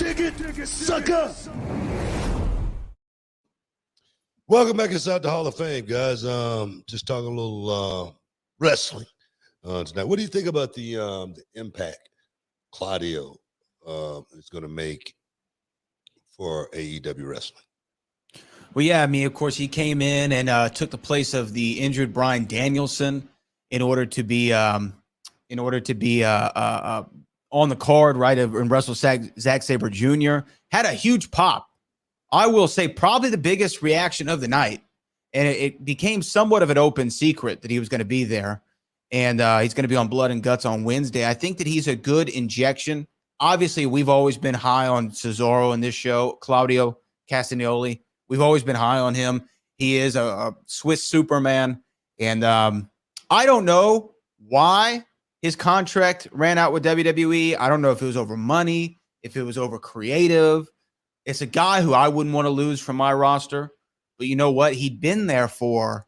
ticket, sucker. Welcome back inside the Hall of Fame, guys. Just talking a little wrestling tonight. What do you think about the impact Claudio is going to make for AEW wrestling? Well, yeah, I mean, of course, he came in and took the place of the injured Bryan Danielson in order to be on the card, right? And wrestle Zack Sabre Jr. Had a huge pop. I will say probably the biggest reaction of the night, and it became somewhat of an open secret that he was going to be there, and he's going to be on Blood and Guts on Wednesday. I think that he's a good injection. Obviously, we've always been high on Cesaro in this show, Claudio Castagnoli. We've always been high on him. He is a Swiss Superman, and I don't know why his contract ran out with WWE. I don't know if it was over money, if it was over creative. It's a guy who I wouldn't want to lose from my roster. But you know what? He'd been there for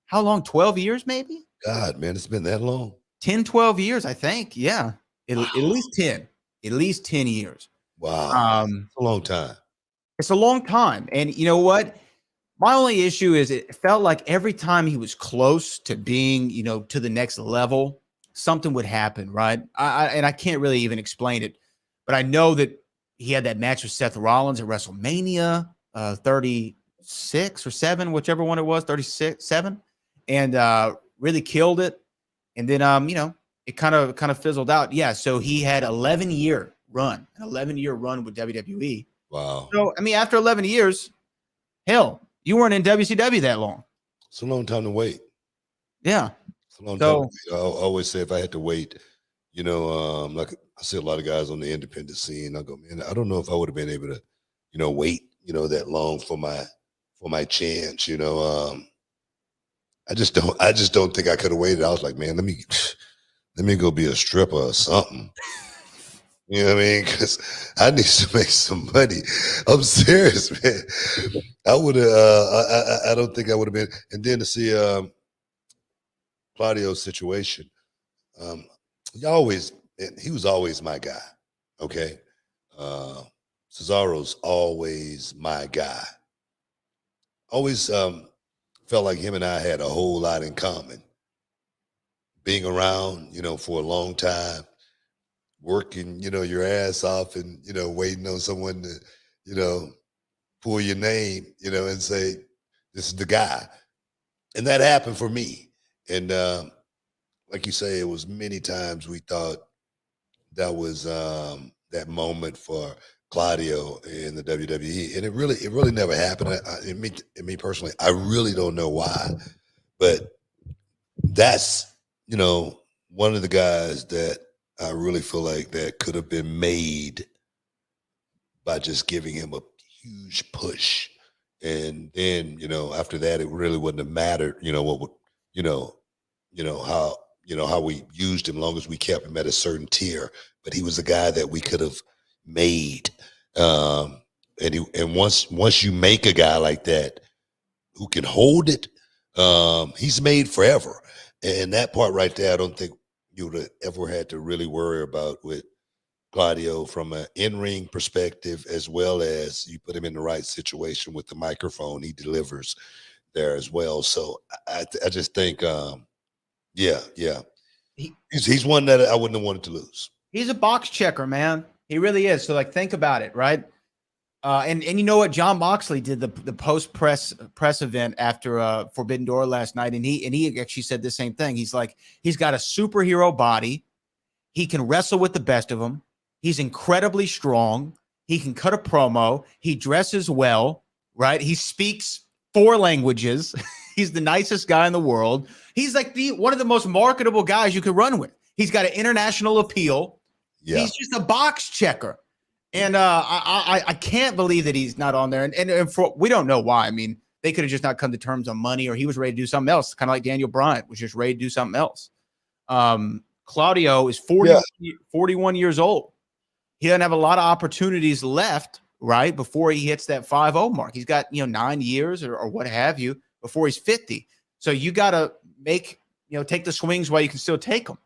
how long? 12 years, maybe? God, man, it's been that long. 10, 12 years, I think. Yeah. At least 10. At least 10 years. Wow. It's a long time. It's a long time. And you know what? My only issue is it felt like every time he was close to being, to the next level, something would happen, right? I can't really even explain it. But I know that he had that match with Seth Rollins at WrestleMania 36 or 7, whichever one it was, 36-7, and really killed it. And then, it kind of fizzled out. Yeah, so he had 11-year run with WWE. Wow. So, I mean, after 11 years, hell, you weren't in WCW that long. It's a long time to wait. Yeah. It's a long time. I always say if I had to wait, like I see a lot of guys on the independent scene, I go, man, I don't know if I would have been able to, wait, that long for my chance, I just don't think I could have waited. I was like, man, let me go be a stripper or something. You know what I mean? Because I need to make some money. I'm serious, man. I would have. I don't think I would have been. And then to see Claudio's situation, he was always my guy. Okay, Cesaro's always my guy. Always felt like him and I had a whole lot in common. Being around, for a long time. Working, your ass off and, waiting on someone to, pull your name, and say, this is the guy. And that happened for me. And like you say, it was many times we thought that was that moment for Claudio in the WWE. And it really never happened. Me personally, I really don't know why. But that's, one of the guys that I really feel like that could have been made by just giving him a huge push. And then, after that, it really wouldn't have mattered, what would, how we used him, long as we kept him at a certain tier. But he was a guy that we could have made. And once you make a guy like that who can hold it, he's made forever. And that part right there, I don't think you would have ever had to really worry about with Claudio from an in-ring perspective, as well as you put him in the right situation with the microphone, he delivers there as well. So I just think, he's one that I wouldn't have wanted to lose. He's a box checker, man. He really is. So, think about it, right? And you know what? John Moxley did the post press event after Forbidden Door last night, and he actually said the same thing. He's like, he's got a superhero body. He can wrestle with the best of them. He's incredibly strong. He can cut a promo. He dresses well, right? He speaks 4 languages. He's the nicest guy in the world. He's like one of the most marketable guys you could run with. He's got an international appeal. Yeah. He's just a box checker. And I can't believe that he's not on there. And we don't know why. I mean, they could have just not come to terms on money, or he was ready to do something else, kind of like Daniel Bryan was just ready to do something else. Claudio is 41 years old. He doesn't have a lot of opportunities left, right, before he hits that 5-0 mark. He's got, 9 years or what have you before he's 50. So you got to take the swings while you can still take them.